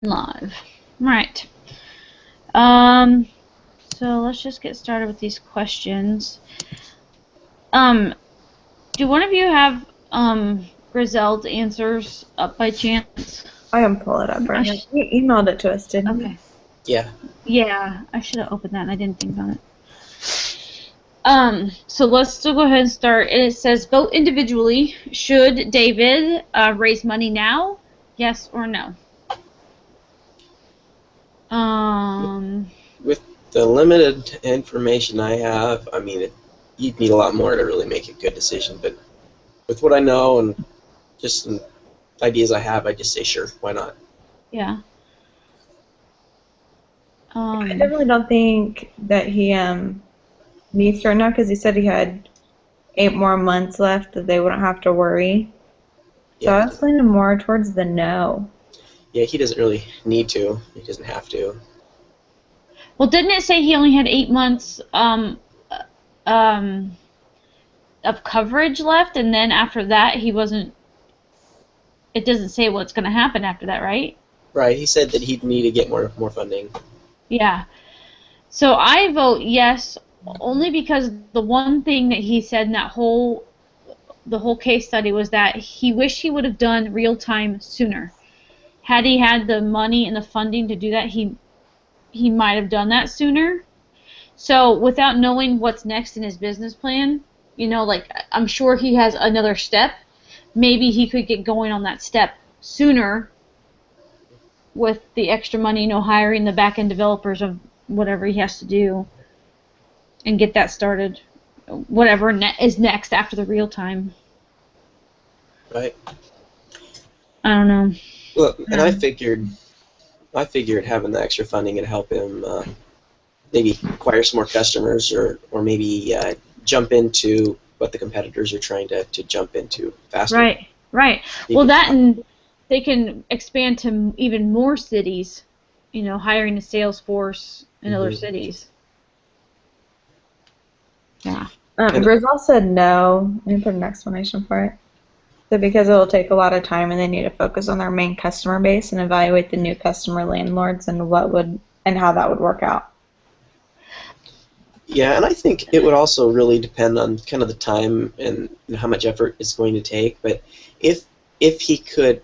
Live. Right. Um, so let's just get started with these questions. Do one of you have Grisel's answers up by chance? I can pull it up right now. You emailed it to us, didn't you? Okay. Yeah. Yeah, I should have opened that and I didn't think on it. So let's still go ahead and start. And it says, vote individually. Should David raise money now? Yes or no? With the limited information I have, I mean, you'd need a lot more to really make a good decision. But with what I know and just some ideas I have, I just say sure, why not? Yeah. I definitely don't think that he needs to right now because he said he had 8 more months left that they wouldn't have to worry. So Yeah. I was leaning more towards the no. Yeah, he doesn't really need to. He doesn't have to. Well, didn't it say he only had 8 months of coverage left, and then after that he wasn't? It doesn't say what's going to happen after that, right? Right. He said that he'd need to get more funding. Yeah. So I vote yes, only because the one thing that he said in the whole case study was that he wished he would have done real time sooner. Had he had the money and the funding to do that, he might have done that sooner. So without knowing what's next in his business plan, like I'm sure he has another step. Maybe he could get going on that step sooner with the extra money, hiring the back-end developers of whatever he has to do and get that started. Whatever is next after the real time. Right. I don't know. Well, and I figured having the extra funding would help him maybe acquire some more customers or maybe jump into what the competitors are trying to jump into faster. Right. Well, that and they can expand to even more cities, hiring a sales force in other cities. Yeah. Grisel said no. Let me put an explanation for it. So because it will take a lot of time and they need to focus on their main customer base and evaluate the new customer landlords and how that would work out. Yeah, and I think it would also really depend on kind of the time and how much effort it's going to take. But if he could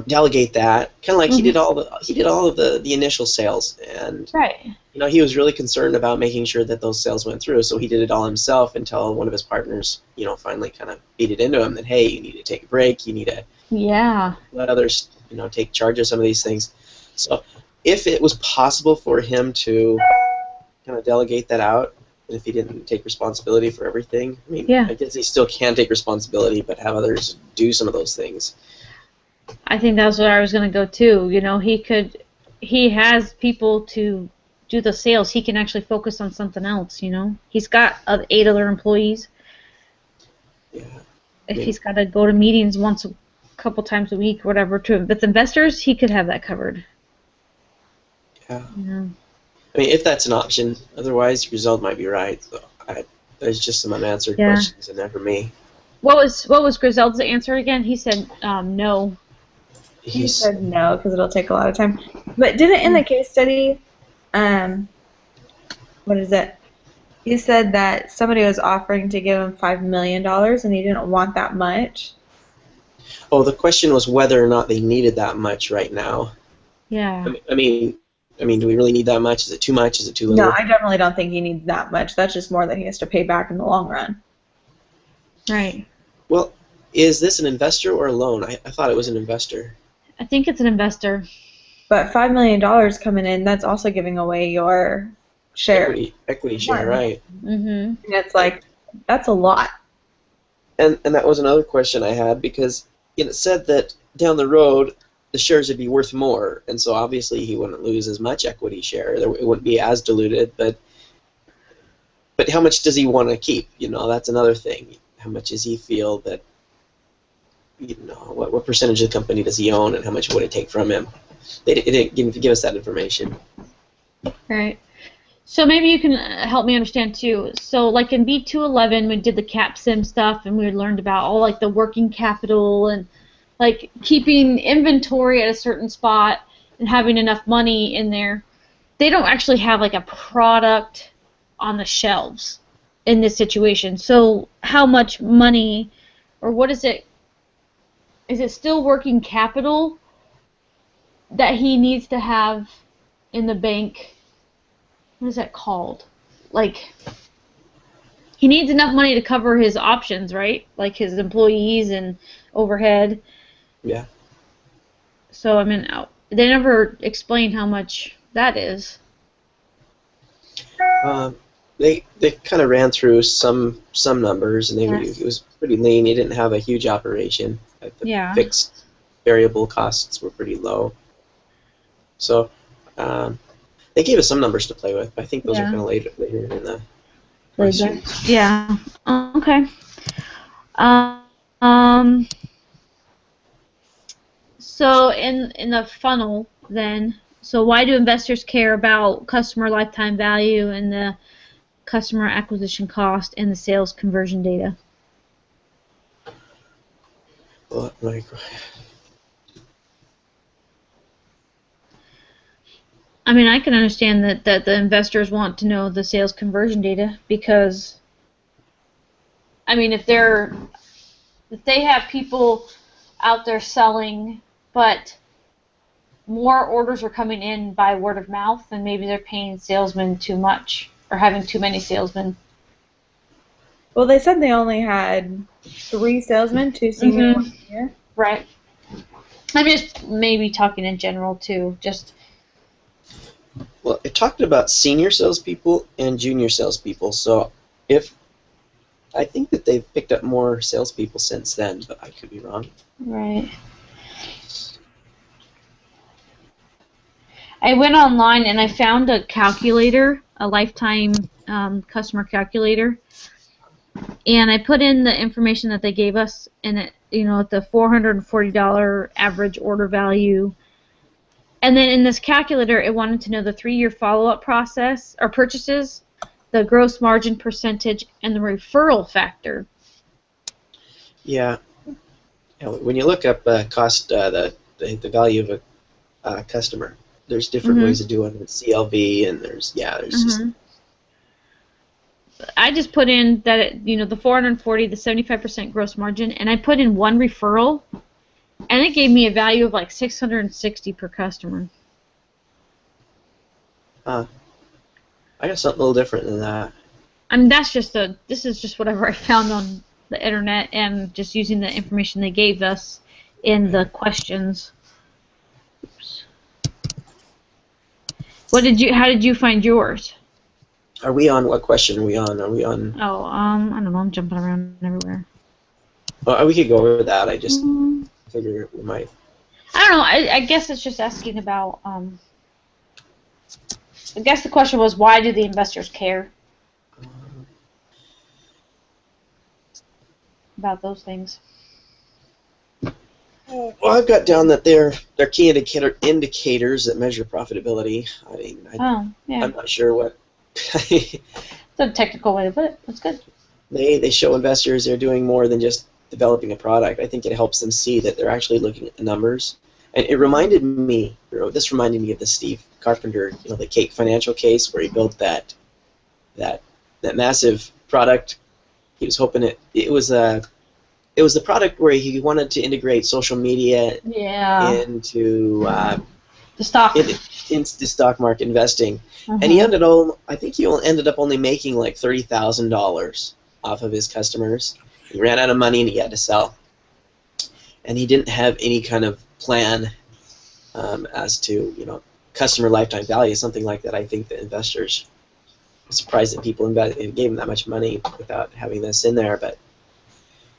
delegate that, kind of like he did all of the initial sales, and right. He was really concerned about making sure that those sales went through. So he did it all himself until one of his partners, finally kind of beat it into him that hey, you need to take a break, you need to let others take charge of some of these things. So if it was possible for him to kind of delegate that out, and if he didn't take responsibility for everything, I mean, I guess he still can take responsibility, but have others do some of those things. I think that's what I was going to go to. He has people to do the sales. He can actually focus on something else, He's got 8 other employees. Yeah. If he's got to go to meetings a couple times a week, whatever, with investors, he could have that covered. Yeah. I mean, if that's an option, otherwise, the result might be right. So there's just some unanswered questions in there for me. What was Grisel's answer again? He said no. He said no because it'll take a lot of time. But didn't in the case study, what is it? He said that somebody was offering to give him $5 million and he didn't want that much. Oh, the question was whether or not they needed that much right now. Yeah. I mean, do we really need that much? Is it too much? Is it too little? No, I definitely don't think he needs that much. That's just more than he has to pay back in the long run. Right. Well, is this an investor or a loan? I thought it was an investor. I think it's an investor. But $5 million coming in, that's also giving away your share. Equity share, right. Mm-hmm. And it's like, that's a lot. And that was another question I had because it said that down the road the shares would be worth more, and so obviously he wouldn't lose as much equity share. It wouldn't be as diluted, but how much does he want to keep? That's another thing. How much does he feel that, what percentage of the company does he own, and how much would it take from him? They didn't give us that information. Right. So maybe you can help me understand too. So like in B211, we did the cap sim stuff, and we learned about all like the working capital and like keeping inventory at a certain spot and having enough money in there. They don't actually have like a product on the shelves in this situation. So how much money, or what is it? Is it still working capital that he needs to have in the bank? What is that called? Like, he needs enough money to cover his options, right? Like his employees and overhead. Yeah. So, I mean, they never explain how much that is. They kind of ran through some numbers, and it was pretty lean. He didn't have a huge operation. The fixed variable costs were pretty low. So they gave us some numbers to play with, but I think those are kind of later in the question. Yeah. Okay. So in the funnel then, so why do investors care about customer lifetime value and the customer acquisition cost and the sales conversion data? Well, I mean, I can understand that the investors want to know the sales conversion data because, I mean, if they have people out there selling, but more orders are coming in by word of mouth, then maybe they're paying salesmen too much or having too many salesmen. Well, they said they only had 3 salesmen, 2 senior, 1 junior. Right. I'm just maybe talking in general too. Well, it talked about senior salespeople and junior salespeople. So I think that they've picked up more salespeople since then, but I could be wrong. Right. I went online and I found a calculator, a lifetime customer calculator, and I put in the information that they gave us, and it, at the $440 average order value. And then in this calculator, it wanted to know the 3-year follow-up process or purchases, the gross margin percentage, and the referral factor. Yeah. When you look up cost, the value of a customer, there's different ways of doing it. CLV, and there's just. I just put in that the 440, the 75% gross margin, and I put in 1 referral, and it gave me a value of like $660 per customer. I got something a little different than that. I mean, this is just whatever I found on the internet and just using the information they gave us in the questions. Oops. How did you find yours? Are we on? What question are we on? Are we on? Oh, I don't know. I'm jumping around everywhere. Well, we could go over that. I just figure we might. I don't know. I guess it's just asking about. I guess the question was, why do the investors care about those things? Well, I've got down that they're key indicators that measure profitability. I mean, I'm not sure what. It's a technical way to put it. That's good. They show investors they're doing more than just developing a product. I think it helps them see that they're actually looking at the numbers. And this reminded me of the Steve Carpenter, the Cake financial case where he built that massive product. He was hoping it was the product where he wanted to integrate social media into the stock into stock market investing, and he ended up only making like $30,000 off of his customers. He ran out of money and he had to sell, and he didn't have any kind of plan as to customer lifetime value, something like that. I think the investors are surprised that people gave him that much money without having this in there, but.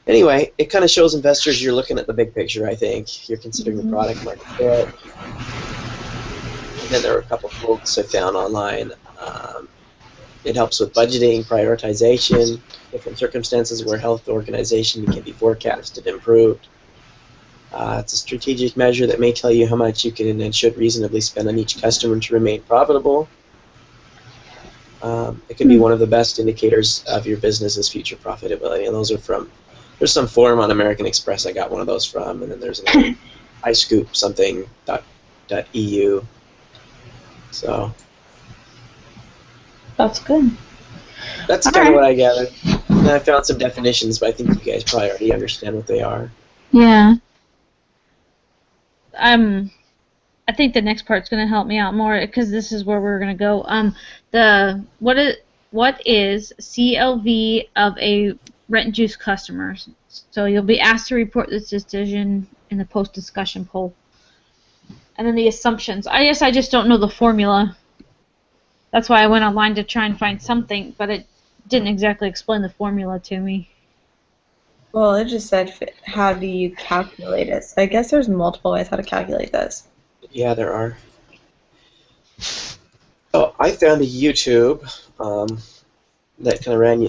Anyway, it kind of shows investors you're looking at the big picture, I think. You're considering the product market fit. And then there were a couple of quotes I found online. It helps with budgeting, prioritization, different circumstances where health organization can be forecasted and improved. It's a strategic measure that may tell you how much you can and should reasonably spend on each customer to remain profitable. It can be one of the best indicators of your business's future profitability, and those are from There's some forum on American Express I got one of those from, and then there's another iScoop something .eu. So That's good. that's All kind of right. what I gathered. And I found some definitions, but I think you guys probably already understand what they are. Yeah. I think the next part's going to help me out more because this is where we're going to go. What is CLV of a Rentjuice customer? So you'll be asked to report this decision in the post-discussion poll. And then the assumptions. I guess I just don't know the formula. That's why I went online to try and find something, but it didn't exactly explain the formula to me. Well, it just said, how do you calculate it? So I guess there's multiple ways how to calculate this. Yeah, there are. Oh, I found a YouTube that kind of ran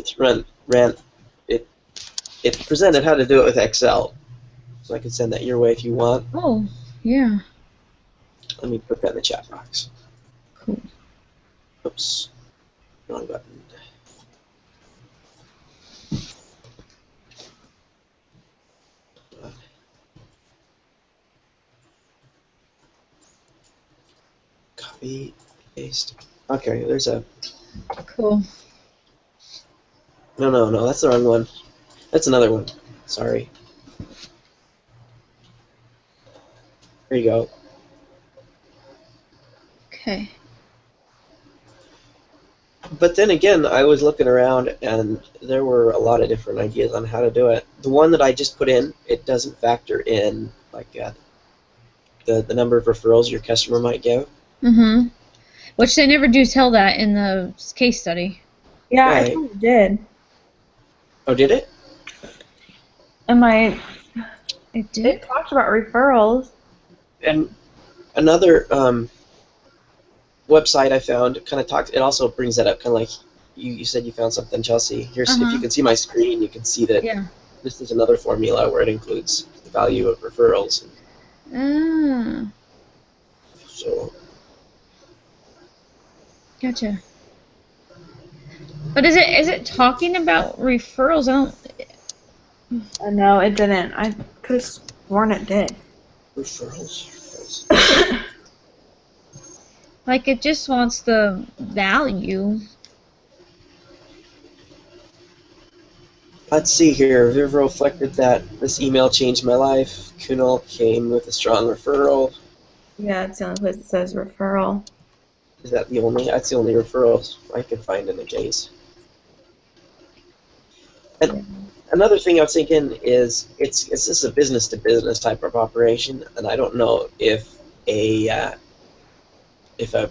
it presented how to do it with Excel. So I can send that your way if you want. Oh, yeah. Let me put that in the chat box. Cool. Oops. Wrong button. Copy, paste. Okay, there's a... Cool. No, that's the wrong one. That's another one. Sorry. There you go. Okay. But then again, I was looking around, and there were a lot of different ideas on how to do it. The one that I just put in, it doesn't factor in like the number of referrals your customer might give. Mm-hmm. Which they never do tell that in the case study. Yeah, I Right. thought it did. Oh, did it? It did? It talked about referrals. And another website I found kind of talks. It also brings that up, kind of like you said you found something, Chelsea. Here's if you can see my screen, you can see that this is another formula where it includes the value of referrals. So. Gotcha. But is it talking about referrals? No, it didn't. I could have sworn it did. Referrals. Like it just wants the value. Let's see here. Viv reflected that this email changed my life. Kunal came with a strong referral. Yeah, it's the only place that says referral. Is that the only? That's the only referrals I can find in the case. And another thing I was thinking is it's just a business to business type of operation, and I don't know if a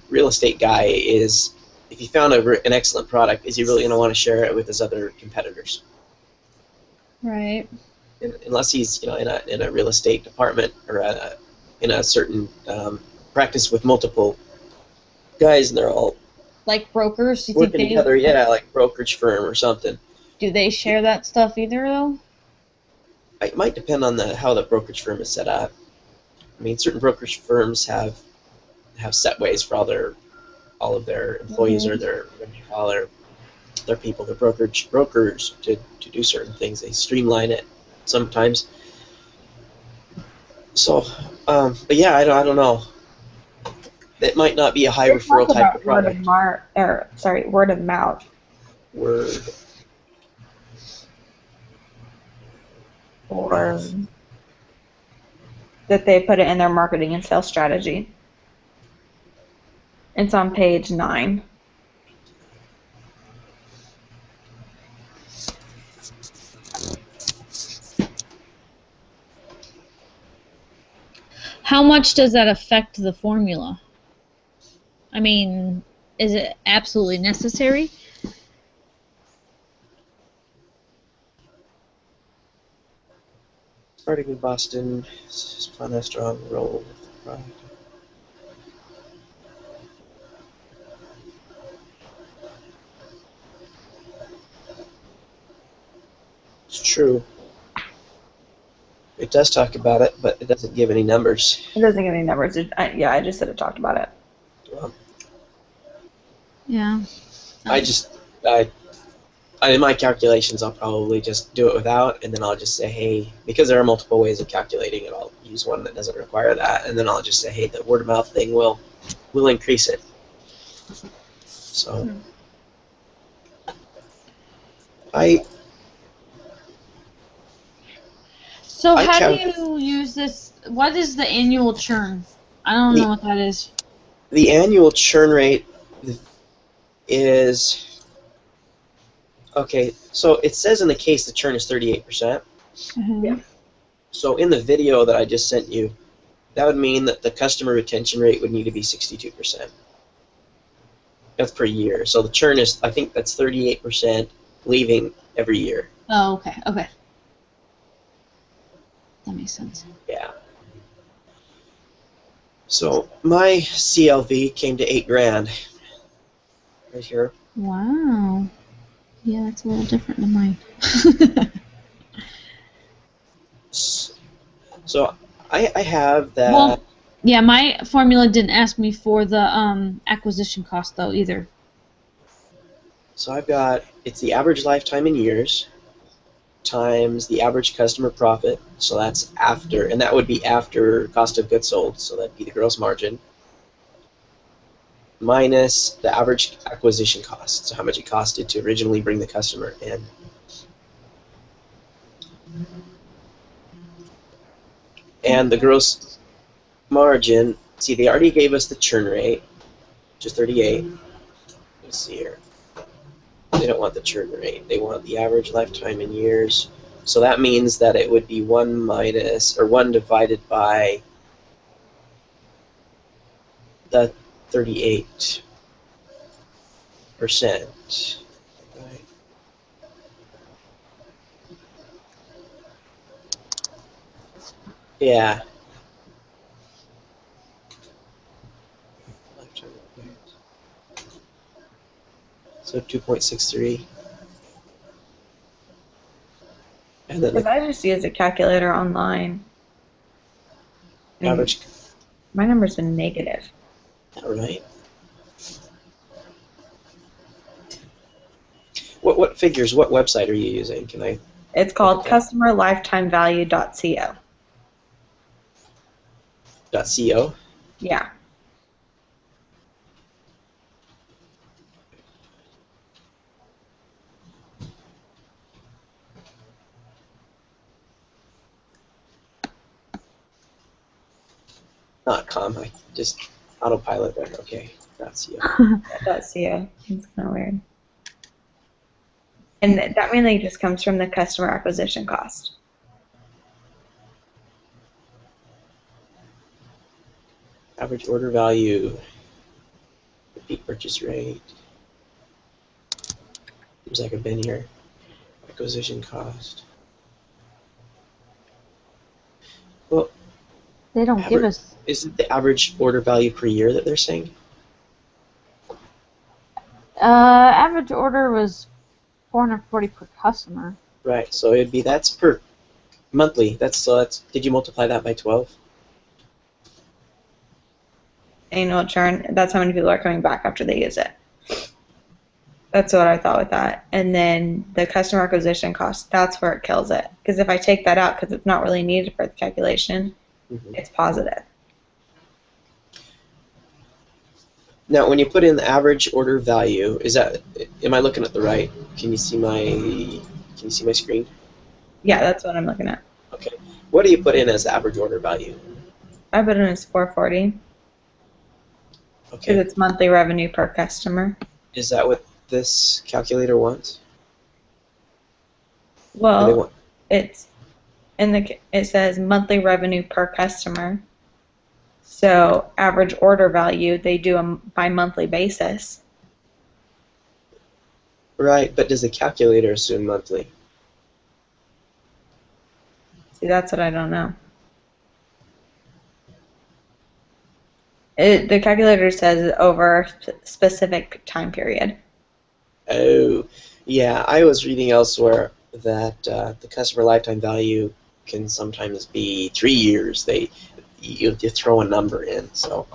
real estate guy is, if he found an excellent product, is he really going to want to share it with his other competitors? Right. Unless he's in a real estate department or in a certain practice with multiple guys and they're all Like brokers, you working think together, like brokerage firm or something. do they share that stuff either though? It might depend on how the brokerage firm is set up. I mean, certain brokerage firms have set ways for all of their employees or their people, their brokers to do certain things. They streamline it sometimes. So, but yeah, I don't know. It might not be a high referral type of product. Word of mouth. Word. Or that they put it in their marketing and sales strategy. It's on page 9. How much does that affect the formula? I mean, is it absolutely necessary? Starting in Boston, is playing a strong role with the product. It's true. It does talk about it, but it doesn't give any numbers. It doesn't give any numbers. I just said it talked about it. Yeah. I in my calculations, I'll probably just do it without, and then I'll just say, hey, because there are multiple ways of calculating it, I'll use one that doesn't require that, and then I'll just say, hey, the word of mouth thing will increase it. So So I how do count you use this? What is the annual churn? I don't know what that is. the annual churn rate is. Okay, so it says in the case the churn is 38%. Yeah. So in the video that I just sent you, that would mean that the customer retention rate would need to be 62%. That's per year. So the churn is, I think that's 38% leaving every year. Oh, okay. Okay. That makes sense. Yeah. So my CLV came to $8,000 right here. Wow. Yeah, that's a little different than mine. So I have that. Well, yeah, my formula didn't ask me for the acquisition cost though either. So I've got, it's the average lifetime in years times the average customer profit. So that's after, and that would be after cost of goods sold. So that'd be the gross margin minus the average acquisition cost. So how much it costed to originally bring the customer in. And the gross margin, see, they already gave us the churn rate, which is 38. Let's see here. They don't want the churn rate. They want the average lifetime in years. So that means that it would be 1 minus, or 1 divided by the 38%. Right. Yeah. So 2.63. And then Because the I just use a calculator online. And average. my number's a negative. All right. What figures? What website are you using? Can I? It's called customerlifetimevalue.co. .co. Yeah. .com. I just autopilot there. Okay. .co. .co. It's kind of weird. And that mainly just comes from the customer acquisition cost. Average order value. Repeat purchase rate. Seems like I've been here. Acquisition cost. Well, They don't give us. Is it the average order value per year that they're saying? Average order was 440 per customer. Right. So it'd be, that's per monthly. That's did you multiply that by 12? Annual churn, that's how many people are coming back after they use it. That's what I thought with that. And then the customer acquisition cost, that's where it kills it. Because if I take that out, because it's not really needed for the calculation, it's positive. Now, when you put in the average order value, is that, am I looking at the right? Can you see my screen? Yeah, that's what I'm looking at. Okay. What do you put in as the average order value? I put in as 440. Okay. Because it's monthly revenue per customer. Is that what this calculator wants? Well, it says monthly revenue per customer. So average order value, they do them by monthly basis. Right, but does the calculator assume monthly? See, that's what I don't know. The calculator says over a specific time period. Oh, yeah. I was reading elsewhere that the customer lifetime value can sometimes be 3 years. You throw a number in, so.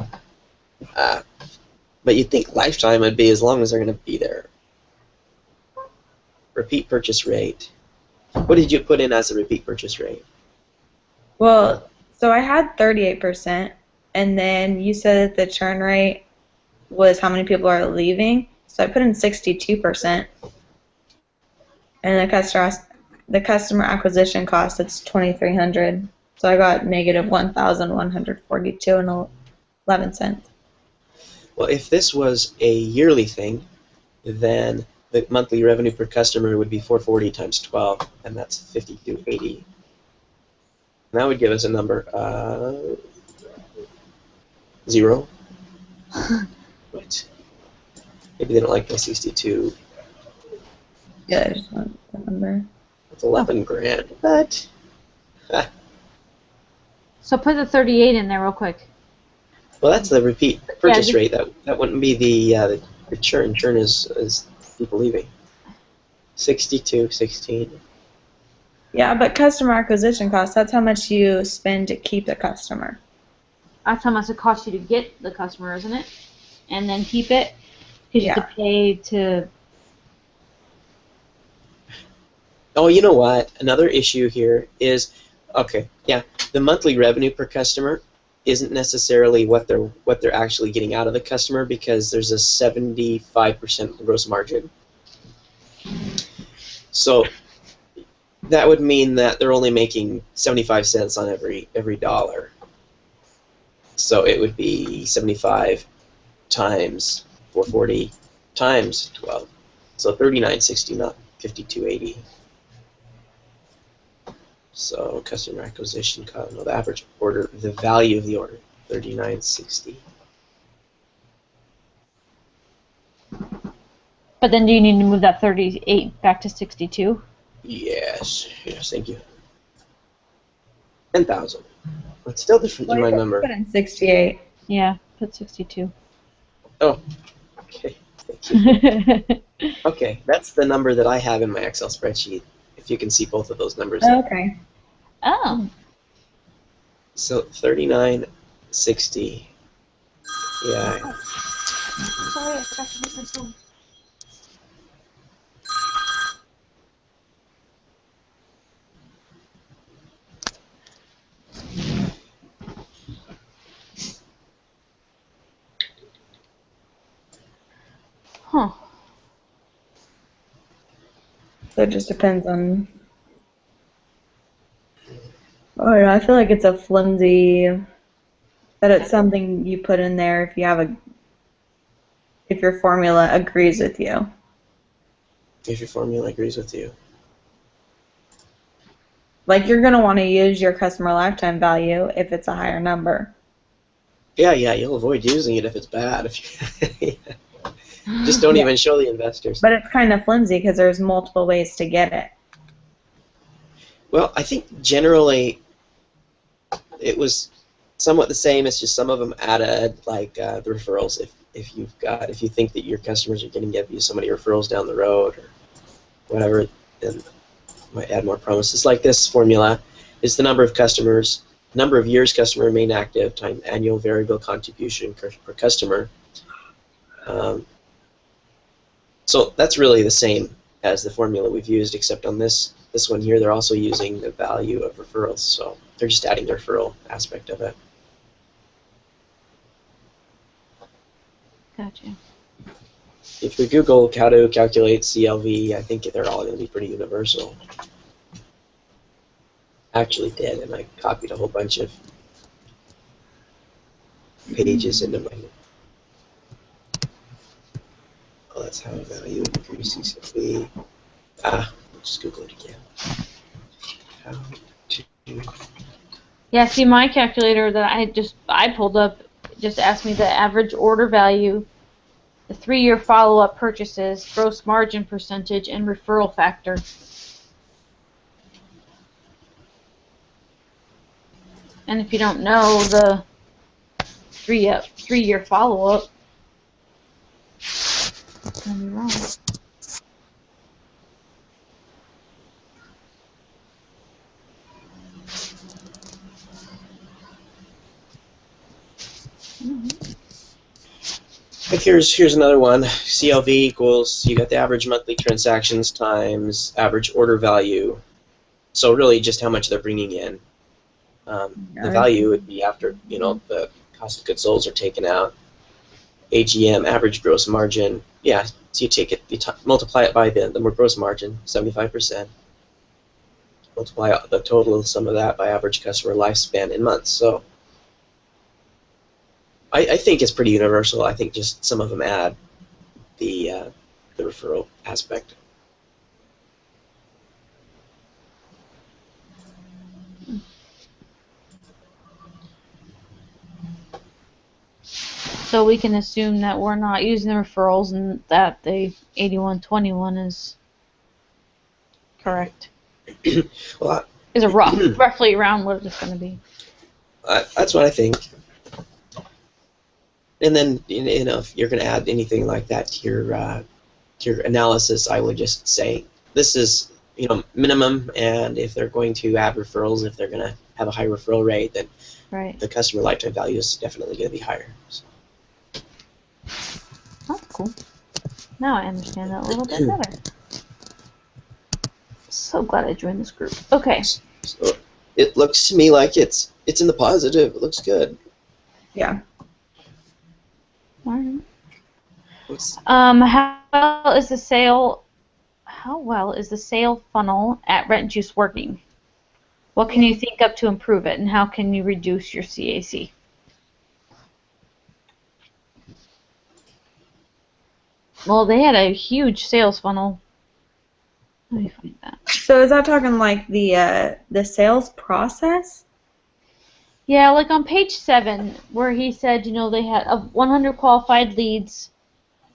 But you'd think lifetime would be as long as they're going to be there. repeat purchase rate. What did you put in as a repeat purchase rate? Well, so I had 38%, and then you said that the churn rate was how many people are leaving. So I put in 62%, and the customer acquisition cost, it's 2,300. So I got negative 1,142 and 11 cents. Well, if this was a yearly thing, then the monthly revenue per customer would be 440 times 12, and that's 5280. And that would give us a number of 0. What? Maybe they don't like the 62. Yeah, I just want the number. It's 11 grand. What? So put the 38 in there real quick. Well, that's the repeat purchase rate. That wouldn't be the churn. Churn is people leaving. 62, 16. Yeah, but customer acquisition cost, that's how much you spend to keep the customer. That's how much it costs you to get the customer, isn't it? And then keep it? Because you have to pay to... Oh, you know what? Another issue here is, okay, yeah, the monthly revenue per customer isn't necessarily what they're actually getting out of the customer, because there's a 75% gross margin. So that would mean that they're only making 75 cents on every dollar. So it would be 75 times 440 times 12. So 39.60, not 52.80. So customer acquisition cost, no, the average order, the value of the order, 39.60. But then do you need to move that 38 back to 62? Yes, thank you. 10,000. It's still different than my number. Put in 68. Yeah, put 62. Oh, okay. Thank you. Okay, that's the number that I have in my Excel spreadsheet, if you can see both of those numbers. Okay. Oh. So 39.60. Yeah. Sorry, I forgot to make my phone. Huh. So it just depends on... Oh, yeah, I feel like it's a flimsy... That it's something you put in there if your formula agrees with you. If your formula agrees with you. Like, you're going to want to use your customer lifetime value if it's a higher number. Yeah, you'll avoid using it if it's bad. Just don't even show the investors. But it's kind of flimsy because there's multiple ways to get it. Well, I think generally it was somewhat the same. It's just some of them added like the referrals. If you think that your customers are going to give you so many referrals down the road or whatever, then might add more promises. Like this formula is the number of customers, number of years customer remain active, times annual variable contribution per customer. So that's really the same as the formula we've used, except on this one here, they're also using the value of referrals. So they're just adding the referral aspect of it. Gotcha. If you Google how to calculate CLV, I think they're all going to be pretty universal. I actually did, and I copied a whole bunch of pages into my... Oh, that's how value increases CLV. Just Google it again. How to... Yeah, see, my calculator that I pulled up just asked me the average order value, the 3-year follow-up purchases, gross margin percentage, and referral factor. And if you don't know the 3-year follow-up, it's gonna be wrong. Like here's another one. CLV equals, you got the average monthly transactions times average order value. So really just how much they're bringing in. The value would be after, the cost of goods sold are taken out. AGM, average gross margin. Yeah, so you take it, multiply it by the gross margin, 75%. Multiply the total sum of that by average customer lifespan in months. So I think it's pretty universal. I think just some of them add the referral aspect. So we can assume that we're not using the referrals and that the 8121 is correct. Well, is a roughly around what it's going to be. That's what I think. And then, if you're going to add anything like that to your analysis, I would just say this is, minimum, and if they're going to add referrals, if they're going to have a high referral rate, then the customer lifetime value is definitely going to be higher. So. That's cool. Now I understand that a little bit better. So glad I joined this group. Okay. So it looks to me like it's in the positive. It looks good. Yeah. All right. How well is the sale funnel at Rentjuice working? What can you think of to improve it, and how can you reduce your CAC? Well, they had a huge sales funnel. Let me find that. So is that talking like the sales process? Yeah, like on page 7, where he said, they had 100 qualified leads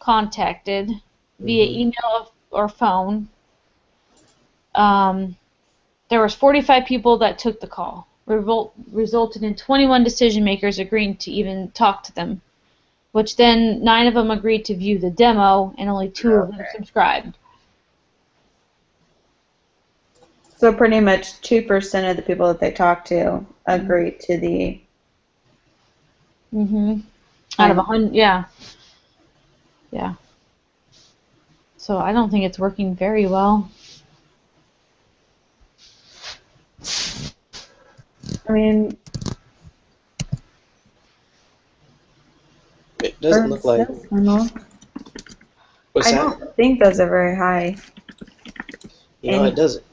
contacted via email or phone. There was 45 people that took the call. Resulted in 21 decision makers agreeing to even talk to them, which then 9 of them agreed to view the demo, and only 2 of them subscribed. So pretty much 2% of the people that they talked to agreed to the. Out of 100, yeah. Yeah. So I don't think it's working very well. I mean, it doesn't look like. I don't think those are very high. It doesn't.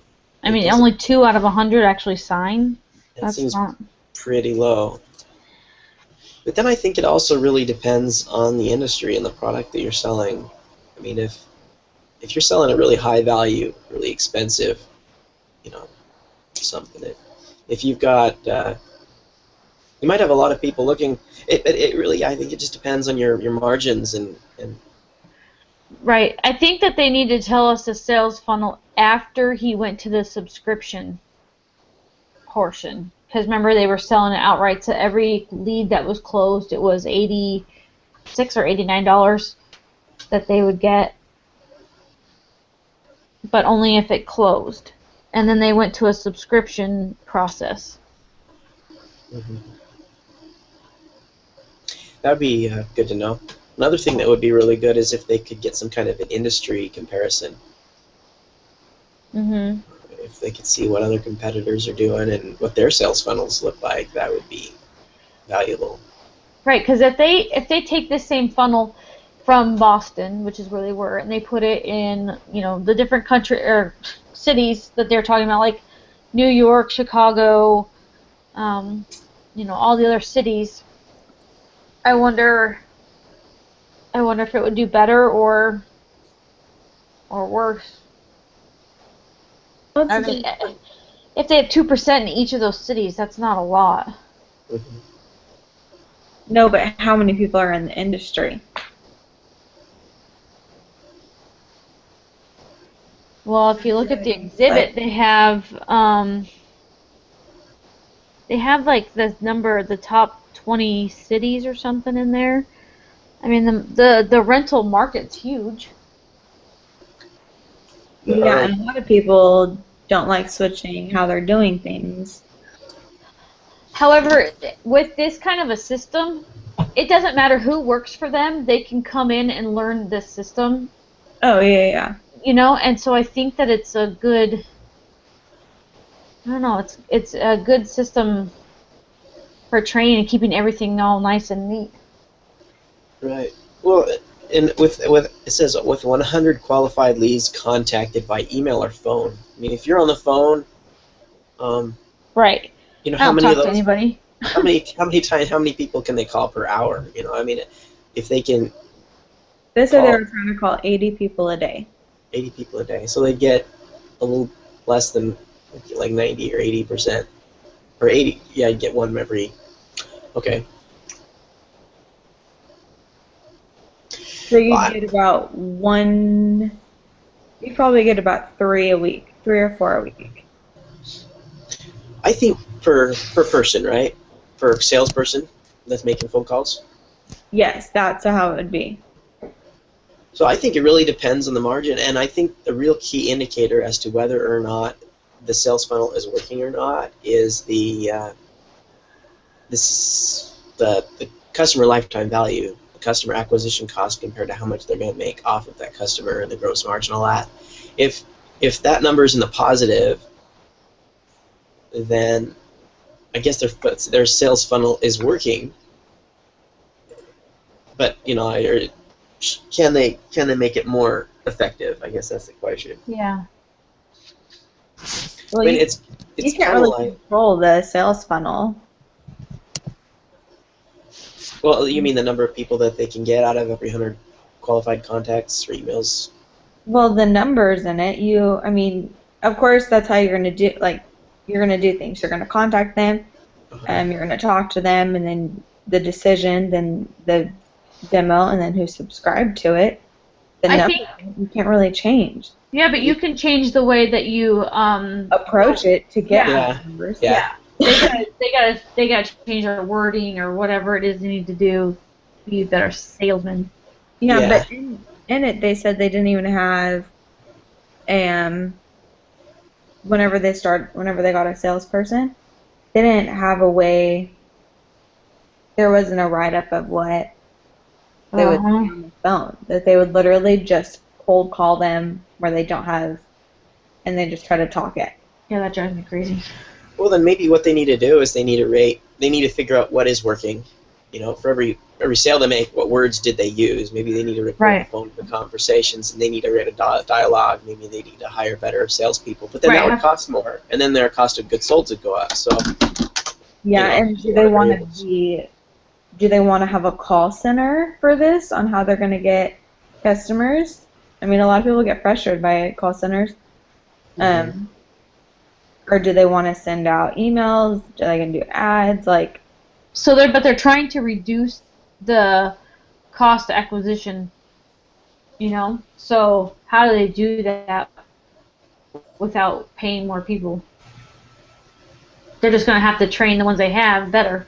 I mean, only 2 out of 100 actually sign. That seems pretty low. But then I think it also really depends on the industry and the product that you're selling. I mean, if you're selling a really high value, really expensive, something that if you've got, you might have a lot of people looking. It really, I think it just depends on your margins and. Right. I think that they need to tell us the sales funnel after he went to the subscription portion. Because remember, they were selling it outright, so every lead that was closed, it was $86 or $89 that they would get, but only if it closed. And then they went to a subscription process. That would be good to know. Another thing that would be really good is if they could get some kind of an industry comparison. If they could see what other competitors are doing and what their sales funnels look like, that would be valuable. Right, because if they take this same funnel from Boston, which is where they were, and they put it in, the different country or cities that they're talking about, like New York, Chicago, all the other cities, I wonder if it would do better or worse. I mean, if they have 2% in each of those cities, that's not a lot. No, but how many people are in the industry? Well, if you look at the exhibit, they have like the top 20 cities or something in there. I mean, the rental market's huge. Yeah, and a lot of people don't like switching how they're doing things. However, with this kind of a system, it doesn't matter who works for them. They can come in and learn this system. Oh, yeah. And so I think that it's a good, I don't know, it's a good system for training and keeping everything all nice and neat. Right. Well, and with it says with 100 qualified leads contacted by email or phone. I mean, if you're on the phone, right. You know, I don't talk to anybody. how many people can they call per hour? I mean, if they can. They said they were trying to call 80 people a day. 80 people a day, so they get a little less than like 90 or 80%, or 80. Yeah, you get one every. Okay. So you get about one. You probably get about 3 a week, 3 or 4 a week. I think per person, right? For a salesperson that's making phone calls. Yes, that's how it would be. So I think it really depends on the margin, and I think the real key indicator as to whether or not the sales funnel is working or not is the customer lifetime value, the customer acquisition cost compared to how much they're going to make off of that customer, and the gross margin, all that. If that number is in the positive, then I guess their sales funnel is working. But can they make it more effective? I guess that's the question. Yeah. Well, I mean, you can't really control the sales funnel. Well, you mean the number of people that they can get out of every 100 qualified contacts or emails? Well, the numbers in it, I mean, of course, that's how you're going to do, you're going to do things. You're going to contact them, you're going to talk to them, and then the decision, then the demo, and then who subscribed to it. The number, you can't really change. Yeah, but you can change the way that you approach it to get numbers. Yeah. They gotta change their wording or whatever it is they need to do to be better salesmen. Yeah, but in it they said they didn't even have whenever they got a salesperson, they didn't have a way. There wasn't a write-up of what they would say on the phone. That they would literally just cold call them where they don't have, and they just try to talk it. Yeah, that drives me crazy. Well, then maybe what they need to do is they need to figure out what is working. For every sale they make, what words did they use? Maybe they need to record the phone for conversations, and they need to write a dialogue. Maybe they need to hire better salespeople. But then that would cost more, and then their cost of goods sold would go up. So. Yeah, and do they want to have a call center for this on how they're going to get customers? I mean, a lot of people get frustrated by call centers. Mm-hmm. Or do they want to send out emails? Are they going to do ads? But they're trying to reduce the cost of acquisition. So how do they do that without paying more people? They're just going to have to train the ones they have better.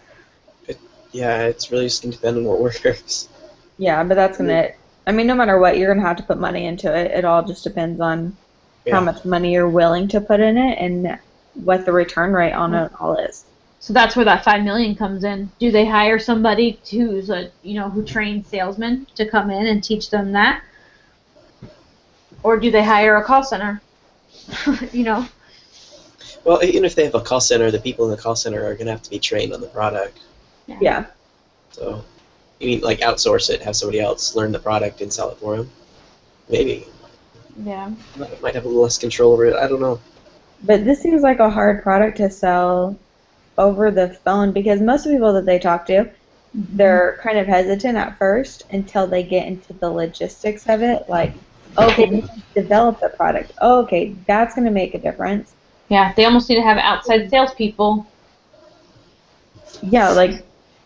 It's really just going to depend on what works. Yeah, but that's going to, I mean, no matter what, you're going to have to put money into it. It all just depends on how much money you're willing to put in it and what the return rate on it all is. So that's where that $5 million comes in. Do they hire somebody who's who trains salesmen to come in and teach them that, or do they hire a call center? Well, even if they have a call center, the people in the call center are going to have to be trained on the product. Yeah. So, you mean like outsource it, have somebody else learn the product and sell it for them? Maybe. Yeah. Might have a little less control over it. I don't know. But this seems like a hard product to sell over the phone because most of the people that they talk to, they're kind of hesitant at first until they get into the logistics of it. Like, okay, you can develop the product. Oh, okay, that's going to make a difference. Yeah, they almost need to have outside salespeople. Yeah,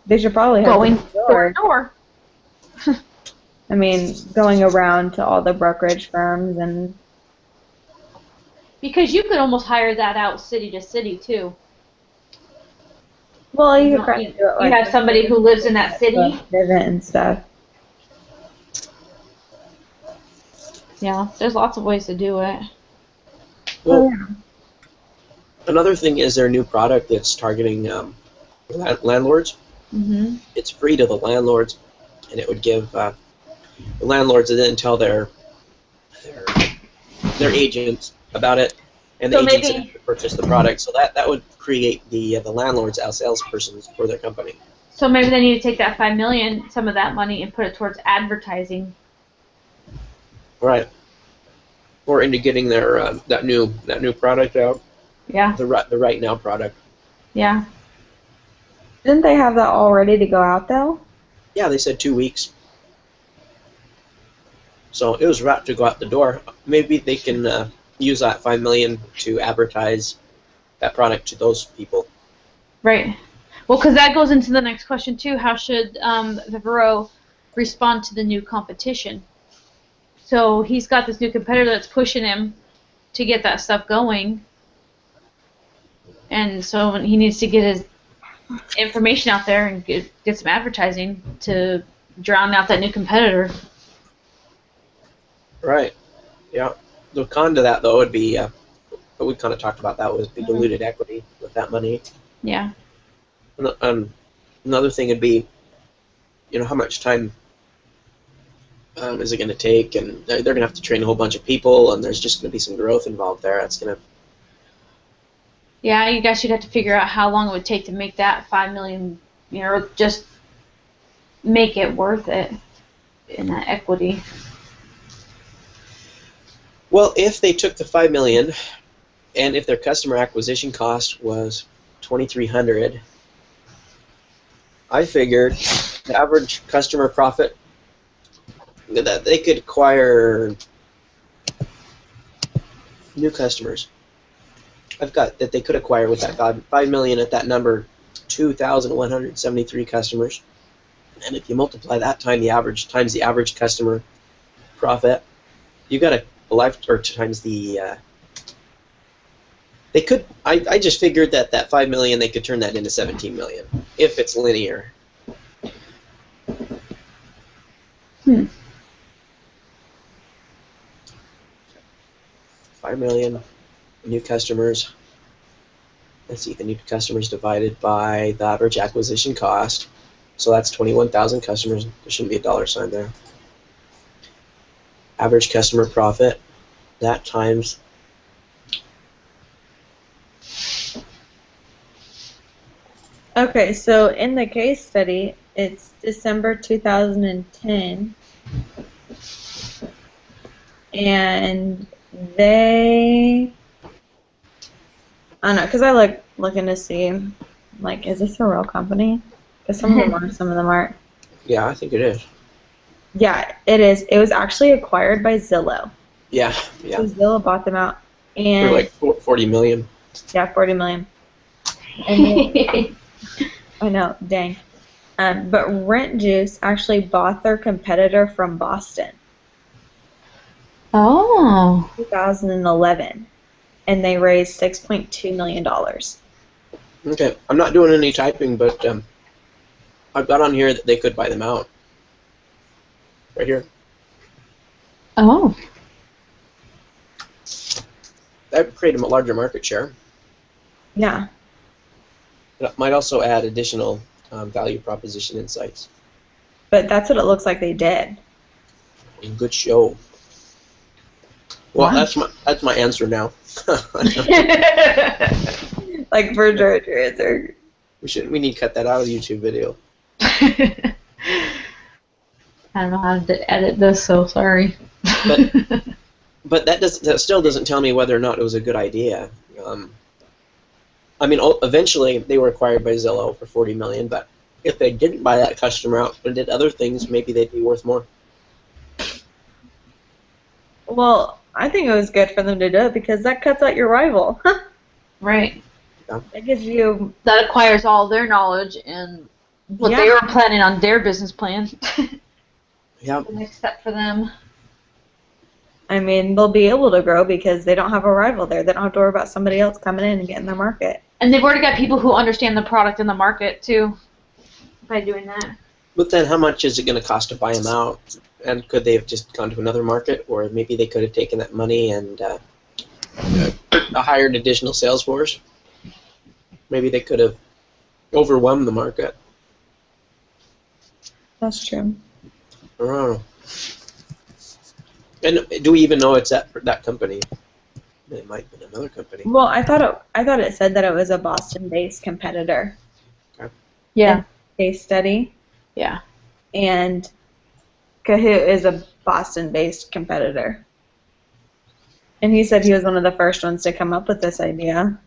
they should probably have going door to door. I mean, going around to all the brokerage firms and. Because you could almost hire that out city to city too. Well, you could probably do it you have somebody who lives in that city. And stuff. Yeah, there's lots of ways to do it. Well, another thing is their new product that's targeting landlords. Mm-hmm. It's free to the landlords, and it would give the landlords that didn't tell their agents about it, and the So agents would have maybe to purchase the product. So that would create the landlords as salespersons for their company. so maybe they need to take that $5 million, some of that money, and put it towards advertising. Right. Or into getting their that new product out. Yeah. The right now product. Yeah. Didn't they have that all ready to go out though? Yeah, they said 2 weeks. So it was right to go out the door. Maybe they can use that $5 million to advertise that product to those people. Right. Well, because that goes into the next question too. How should Vivero respond to the new competition? So he's got this new competitor that's pushing him to get that stuff going, and so he needs to get his information out there and get some advertising to drown out that new competitor. Right. Yeah. The con to that though would be what we kind of talked about. That was the diluted equity with that money. Yeah. Another thing would be, how much time is it going to take, and they're going to have to train a whole bunch of people, and there's just going to be some growth involved there. It's going to. Yeah, I guess you'd have to figure out how long it would take to make that $5 million, just make it worth it in that equity. Well, if they took the $5 million, and if their customer acquisition cost was $2,300, I figured the average customer profit that they could acquire new customers. I've got that they could acquire with that $5 million at that number, 2,173 customers, and if you multiply that times the average customer profit, you got a life or times the. They could. I just figured that $5 million they could turn that into $17 million if it's linear. Hmm. 5 million new customers. Let's see, the new customers divided by the average acquisition cost. So that's 21,000 customers. There shouldn't be a dollar sign there. Average customer profit, that times. Okay, so in the case study, it's December 2010, and I don't know, because I looking to see, is this a real company? Because some of them are, some of them aren't. Yeah, I think it is. Yeah, it is. It was actually acquired by Zillow. Yeah. So Zillow bought them out, and for like 40 million. Yeah, 40 million. And I know, dang. But Rentjuice actually bought their competitor from Boston. Oh. 2011, and they raised $6.2 million. Okay, I'm not doing any typing, but I've got on here that they could buy them out. Right here. Oh. That would create a larger market share. Yeah. It might also add additional value proposition insights. But that's what it looks like they did. Good show. Well, Wow. that's my answer now. Like for George answer. We need to cut that out of the YouTube video. I don't know how to edit this, so sorry. But that still doesn't tell me whether or not it was a good idea. I mean, eventually they were acquired by Zillow for $40 million, but if they didn't buy that customer out and did other things, maybe they'd be worth more. Well, I think it was good for them to do it because that cuts out your rival. Right. Yeah. That gives you... That acquires all their knowledge and what they were planning on their business plan. Yeah. The next step for them. I mean, they'll be able to grow because they don't have a rival there. They don't have to worry about somebody else coming in and getting their market. And they've already got people who understand the product and the market, too, by doing that. But then how much is it going to cost to buy them out? And could they have just gone to another market? Or maybe they could have taken that money and hired additional sales force? Maybe they could have overwhelm the market. That's true. I don't know. And do we even know it's that company? It might have been another company. Well, I thought it said that it was a Boston-based competitor. Okay. Yeah. In the case study, Yeah. and Kahoot is a Boston-based competitor. And he said he was one of the first ones to come up with this idea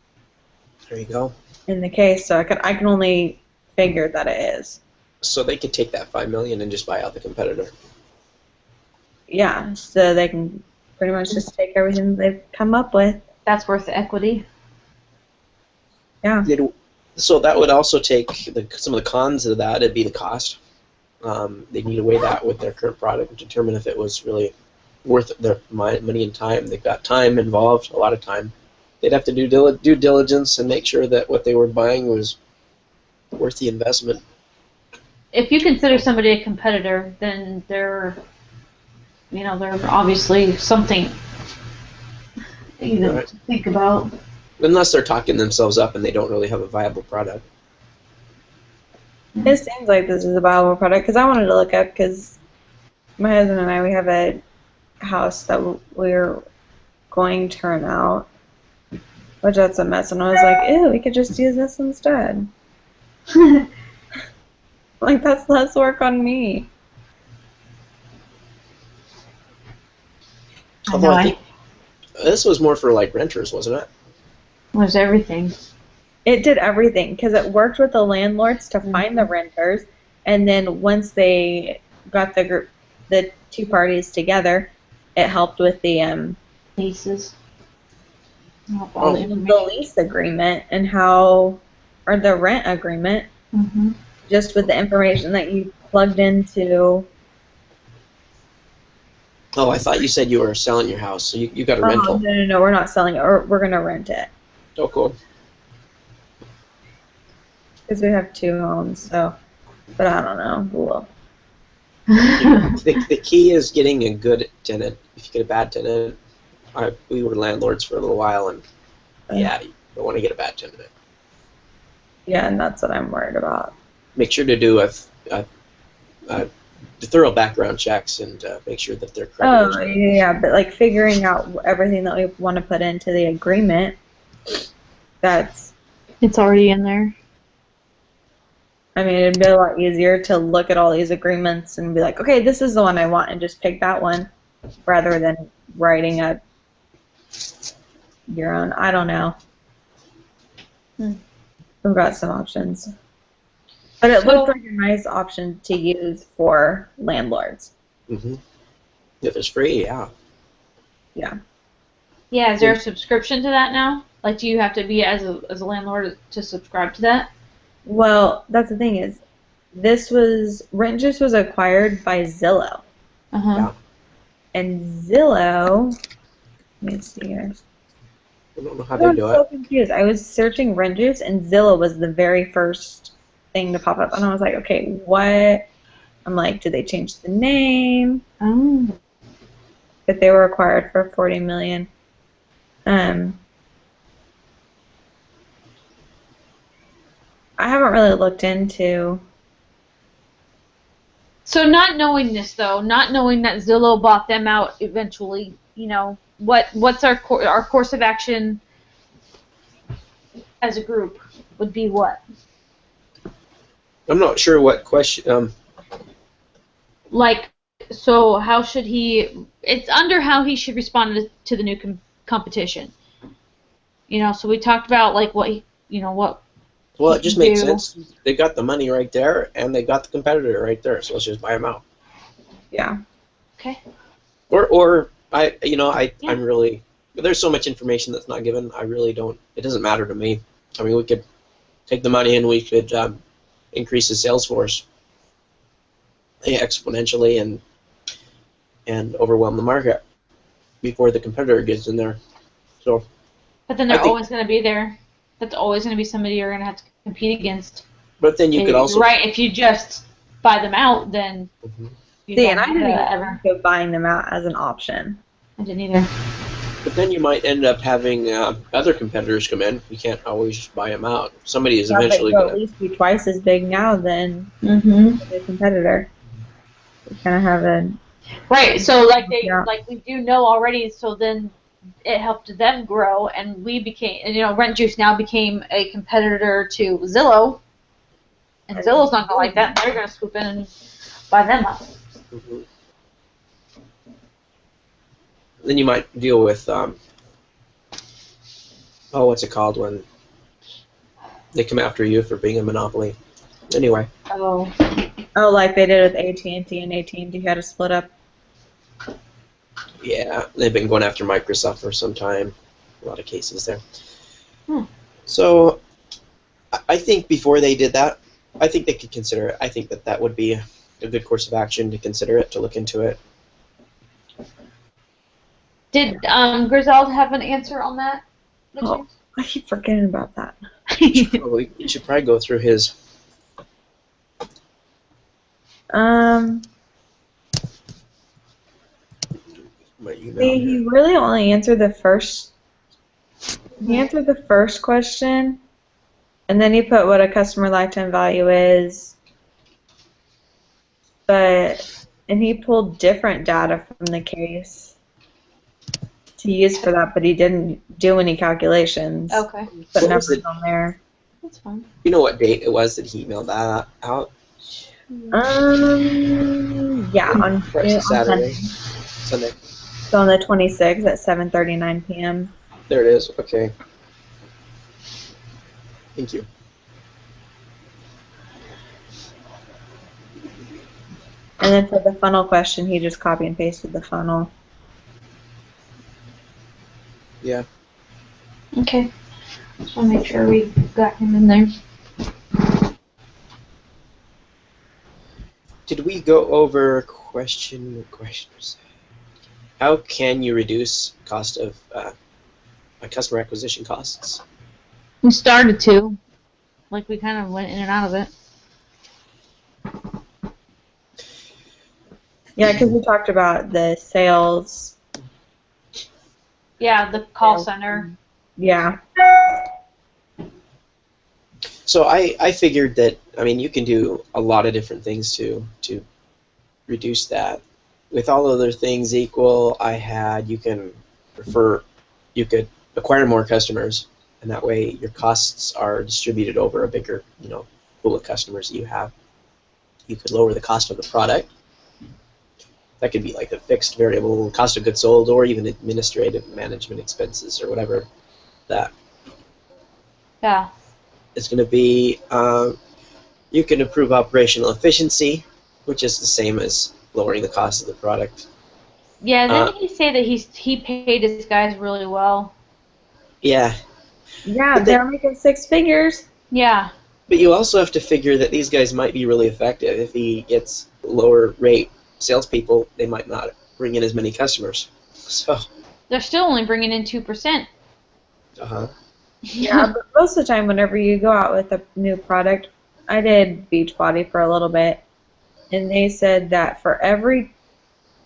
There you go. in the case, so I can only figure that it is. So they could take that $5 million and just buy out the competitor. Yeah, so they can pretty much just take everything they've come up with. That's worth the equity. Yeah. So that would also take some of the cons of that. It'd be the cost. They need to weigh that with their current product and determine if it was really worth their money and time. They've got time involved, a lot of time. They'd have to do due diligence and make sure that what they were buying was worth the investment. If you consider somebody a competitor, then they're obviously something Right. to think about. Unless they're talking themselves up and they don't really have a viable product. It seems like this is a viable product because I wanted to look up because my husband and I, we have a house that we're going to turn out, which that's a mess. And I was like, ew, we could just use this instead. Like, that's less work on me. Although I think this was more for like renters, wasn't it? Was everything. It did everything because it worked with the landlords to find the renters, and then once they got the two parties together, it helped with the Leases. the lease agreement and or the rent agreement, just with the information that you plugged into. Oh, I thought you said you were selling your house, so you got a rental. No, we're not selling it, or we're gonna rent it. Oh, cool. Because we have 2 homes, so, but I don't know. Cool. The key is getting a good tenant. If you get a bad tenant, we were landlords for a little while, and yeah, you don't want to get a bad tenant. Yeah, and that's what I'm worried about. Make sure to do a thorough background checks and make sure that they're creditors. Oh, yeah, but like figuring out everything that we want to put into the agreement, it's already in there. I mean, it'd be a lot easier to look at all these agreements and be like, okay, this is the one I want, and just pick that one, rather than writing up your own. I don't know. We've got some options. But it looked like a nice option to use for landlords. Mm-hmm. If it's free, yeah. Yeah. Yeah, is there a subscription to that now? Like, do you have to be as a landlord to subscribe to that? Well, that's the thing is, Rentjuice was acquired by Zillow. Yeah. And Zillow, let me see here. I don't know how they do I'm so it. confused. I was searching Rentjuice, and Zillow was the very first thing to pop up, and I was like, okay, what? I'm like, did they change the name? Oh. But they were acquired for $40 million. I haven't really looked into. So not knowing this though, not knowing that Zillow bought them out eventually, what's our course of action as a group would be what? I'm not sure what question. Like, so how should he? It's under how he should respond to the new competition. So we talked about like what what. Well, it just makes sense. They got the money right there, and they got the competitor right there. So let's just buy them out. Yeah. Okay. Or I'm really. There's so much information that's not given. I really don't. It doesn't matter to me. I mean, we could take the money and we could increase the sales force exponentially and overwhelm the market before the competitor gets in there. So. But then they're always going to be there. That's always going to be somebody you're going to have to compete against. But then you could also. Right, if you just buy them out, then. See, and I didn't even think of buying them out as an option. I didn't either. But then you might end up having other competitors come in. You can't always just buy them out. Somebody is Yeah, but eventually you'll going at to. least be twice as big now than the competitor. You kind of have a Right. So like yeah. we do know already. So then it helped them grow, and we became, and Rentjuice now became a competitor to Zillow, and Zillow's not gonna like that. They're gonna swoop in and buy them up. Mhm. Then you might deal with what's it called when they come after you for being a monopoly? Anyway. Oh. Oh, like they did with AT&T, and AT&T had to split up. Yeah, they've been going after Microsoft for some time. A lot of cases there. Hmm. So I think before they did that, I think they could consider it. I think that would be a good course of action to consider it, to look into it. Did Griseld have an answer on that? Oh, I keep forgetting about that. You should probably go through his. My email See, here. he really only answered the first. He answered the first question, and then he put what a customer lifetime value is. And he pulled different data from the case to use for that, but he didn't do any calculations. Okay. But What was numbers it? on there. That's fine. You know what date it was that he emailed that out? Yeah, on Saturday. Sunday. Sunday. So on the 26th at 7:39 p.m. There it is. Okay. Thank you. And then for the funnel question, he just copy and pasted the funnel. Yeah. Okay. Just want to make sure we got him in there. Did we go over questions? How can you reduce cost of customer acquisition costs? We started to. Like we kind of went in and out of it. Yeah, because we talked about the sales. Yeah, the call center. Yeah. So I figured that, I mean, you can do a lot of different things to reduce that. With all other things equal, you could acquire more customers, and that way your costs are distributed over a bigger, pool of customers that you have. You could lower the cost of the product. That could be like a fixed variable cost of goods sold, or even administrative management expenses, or whatever that Yeah. is going to be. You can improve operational efficiency, which is the same as lowering the cost of the product. Yeah, didn't he say that he paid his guys really well? Yeah. Yeah, they're making 6 figures. Yeah. But you also have to figure that these guys might be really effective. If he gets lower rate salespeople, they might not bring in as many customers. So. They're still only bringing in 2%. Uh-huh. Yeah, but most of the time, whenever you go out with a new product, I did Beachbody for a little bit, and they said that for every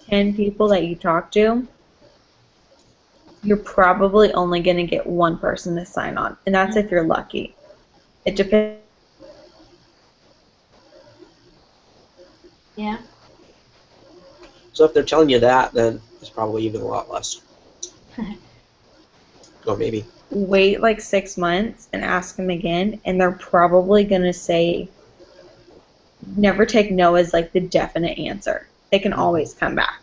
10 people that you talk to, you're probably only going to get one person to sign on, and that's if you're lucky. It depends. Yeah. So if they're telling you that, then it's probably even a lot less. Or maybe. Wait like 6 months and ask them again, and they're probably going to say, never take no as like the definite answer. They can always come back.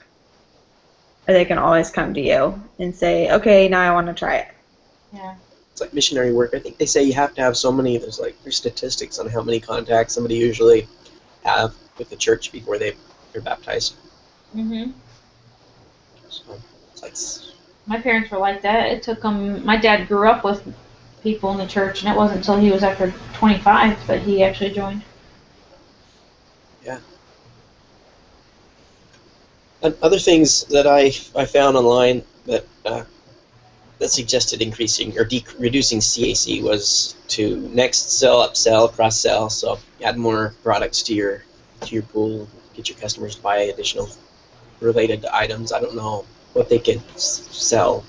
Or they can always come to you and say, okay, now I want to try it. Yeah. It's like missionary work. I think they say you have to have so many, there's statistics on how many contacts somebody usually have with the church before they're baptized. Mhm. So it's like, my parents were like that. It took them. My dad grew up with people in the church, and it wasn't until he was after 25 that he actually joined. Yeah. And other things that I found online that suggested increasing or reducing CAC was to next sell, upsell, cross sell. So add more products to your pool, get your customers to buy additional related items. I don't know what they could sell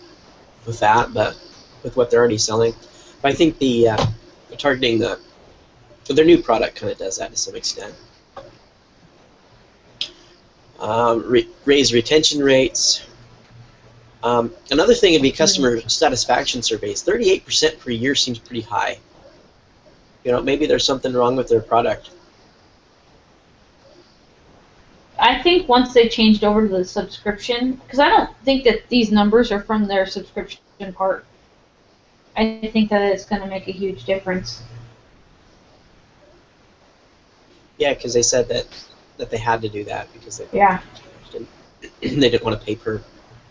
with that, but with what they're already selling. But I think the targeting their new product kind of does that to some extent. Raise retention rates. Another thing would be customer satisfaction surveys. 38% per year seems pretty high. You know, maybe there's something wrong with their product. I think once they changed over to the subscription, because I don't think that these numbers are from their subscription part. I think that it's going to make a huge difference. Yeah, because they said that they had to do that because they didn't want to pay per.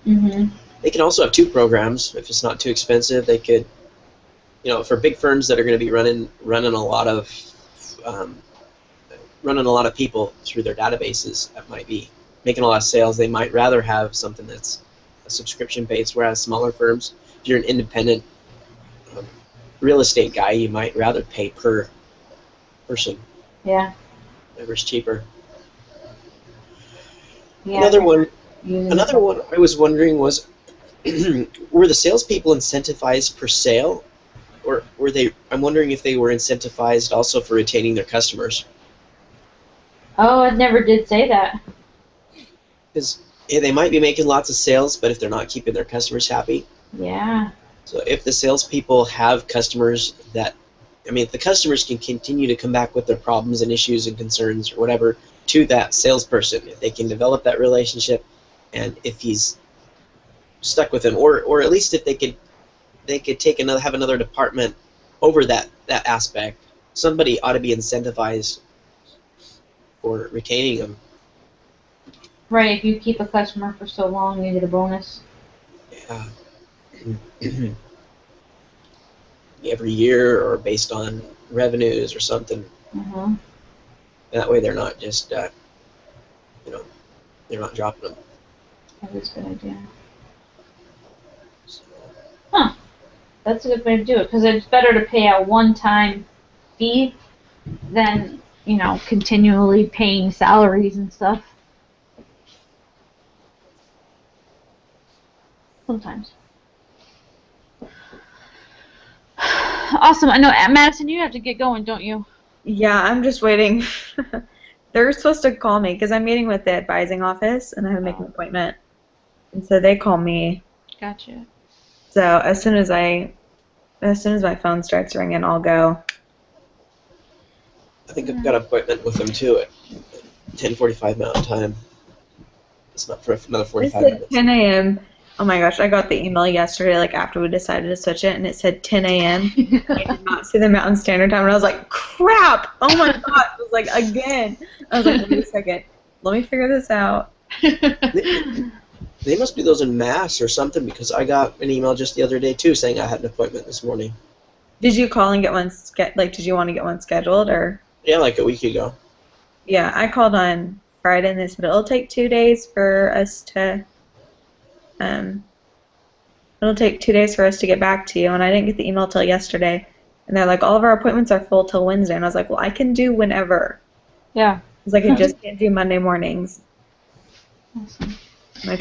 Mm-hmm. They can also have two programs if it's not too expensive. They could, you know, for big firms that are going to be running a lot of people through their databases, that might be making a lot of sales. They might rather have something that's a subscription based, whereas smaller firms, if you're an independent real estate guy, you might rather pay per person. Yeah. Whatever's cheaper. Yeah. Another one I was wondering was, were the salespeople incentivized per sale, or were they? I'm wondering if they were incentivized also for retaining their customers. Oh, it never did say that. Because they might be making lots of sales, but if they're not keeping their customers happy. Yeah. So if the salespeople have customers if the customers can continue to come back with their problems and issues and concerns or whatever to that salesperson, if they can develop that relationship, and if he's stuck with them, or at least if they could have another department over that aspect, somebody ought to be incentivized for retaining them. Right, if you keep a customer for so long, you get a bonus. Yeah. Every year, or based on revenues or something. Mm-hmm. That way they're not just, they're not dropping them. That is a good idea. So. Huh. That's a good way to do it, because it's better to pay a one-time fee than, continually paying salaries and stuff. Sometimes. Awesome. I know, Madison, you have to get going, don't you? Yeah, I'm just waiting. They're supposed to call me because I'm meeting with the advising office and I have to make an appointment. And so they call me. Gotcha. So as soon as my phone starts ringing, I'll go. I think I've got an appointment with them too at 10:45 Mountain Time. It's not for another 45 minutes. It said 10 a.m. Oh my gosh, I got the email yesterday, like after we decided to switch it, and it said 10 a.m. I did not see the Mountain Standard Time, and I was like, crap! Oh my god! I was like, again! I was like, wait a second. Let me figure this out. They must do those in mass or something, because I got an email just the other day too saying I had an appointment this morning. Did you call and get one did you want to get one scheduled, or? Yeah, like a week ago. Yeah, I called on Friday and they said it'll take 2 days for us to it'll take 2 days for us to get back to you, and I didn't get the email till yesterday. And they're like, all of our appointments are full till Wednesday, and I was like, well, I can do whenever. Yeah. It's like I just can't do Monday mornings. Awesome. And I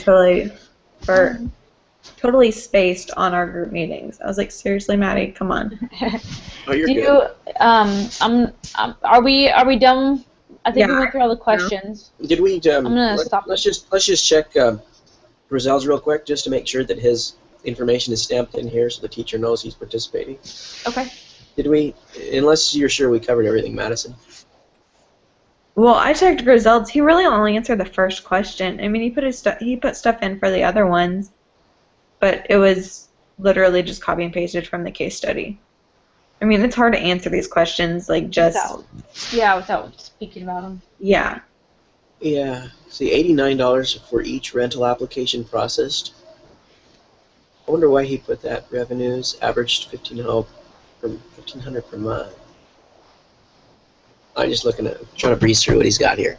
totally spaced on our group meetings. I was like, seriously, Maddie, come on. Oh, you're good. Are we done? I think we Yeah, went through all the questions. Did we? I'm gonna stop. Let's just check Grizel's real quick, just to make sure that his information is stamped in here, so the teacher knows he's participating. Okay. Did we? Unless you're sure we covered everything, Madison. Well, I checked Grizel's. He really only answered the first question. I mean, he put stuff in for the other ones, but it was literally just copy and pasted from the case study. I mean, it's hard to answer these questions without speaking about them. Yeah. Yeah. See, $89 for each rental application processed. I wonder why he put that. Revenues averaged $1,500 per month. I'm just trying to breeze through what he's got here.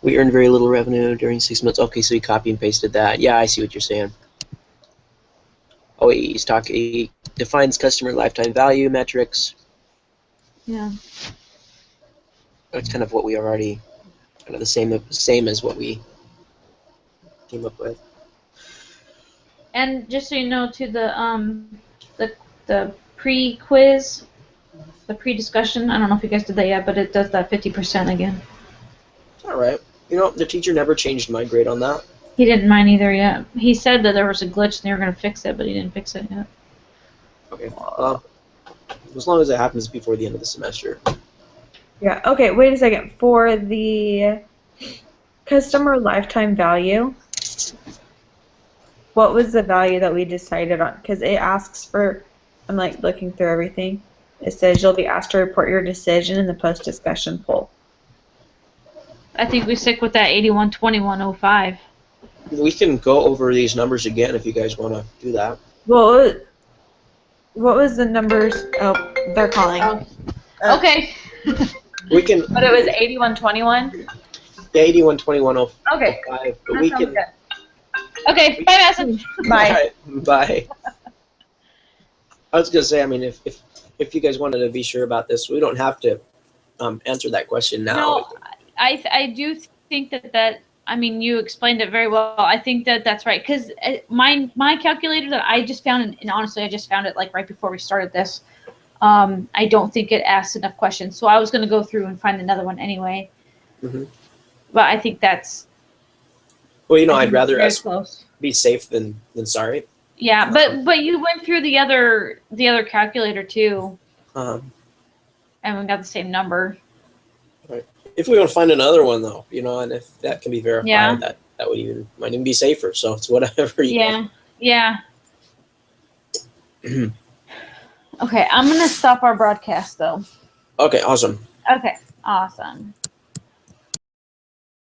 We earned very little revenue during 6 months. Okay, so he copy and pasted that. Yeah, I see what you're saying. Oh, he defines customer lifetime value metrics. Yeah. That's kind of what we already, kind of the same as what we came up with. And just so you know, to the pre-quiz, the pre-discussion. I don't know if you guys did that yet, but it does that 50% again. All right. You know, the teacher never changed my grade on that. He didn't mind either yet. He said that there was a glitch and they were going to fix it, but he didn't fix it yet. Okay. Well, as long as it happens before the end of the semester. Yeah. Okay. Wait a second. For the customer lifetime value, what was the value that we decided on? Because it asks for. I'm like looking through everything. It says you'll be asked to report your decision in the post-discussion poll. I think we stick with that 812105. We can go over these numbers again if you guys want to do that. Well, what was the numbers? Oh, they're calling. Okay. We can. But it was 8121. Yeah, 812105. Okay. But we can. Good. Okay. Bye, Madison. Bye. All right, bye. I was gonna say, I mean, if you guys wanted to be sure about this, we don't have to answer that question now. No, I do think that I mean, you explained it very well. I think that that's right, because my calculator that I just found, and honestly I just found it like right before we started this, I don't think it asked enough questions, so I was going to go through and find another one anyway. Mm-hmm. But I think that's well, you know, I'd rather very us close. be safe than sorry. Yeah, but you went through the other calculator too, and we got the same number. Right. If we want to find another one though, you know, and if that can be verified, Yeah. that might even be safer. So it's whatever you want. Yeah. Okay, I'm gonna stop our broadcast though. Okay, awesome. Okay, awesome.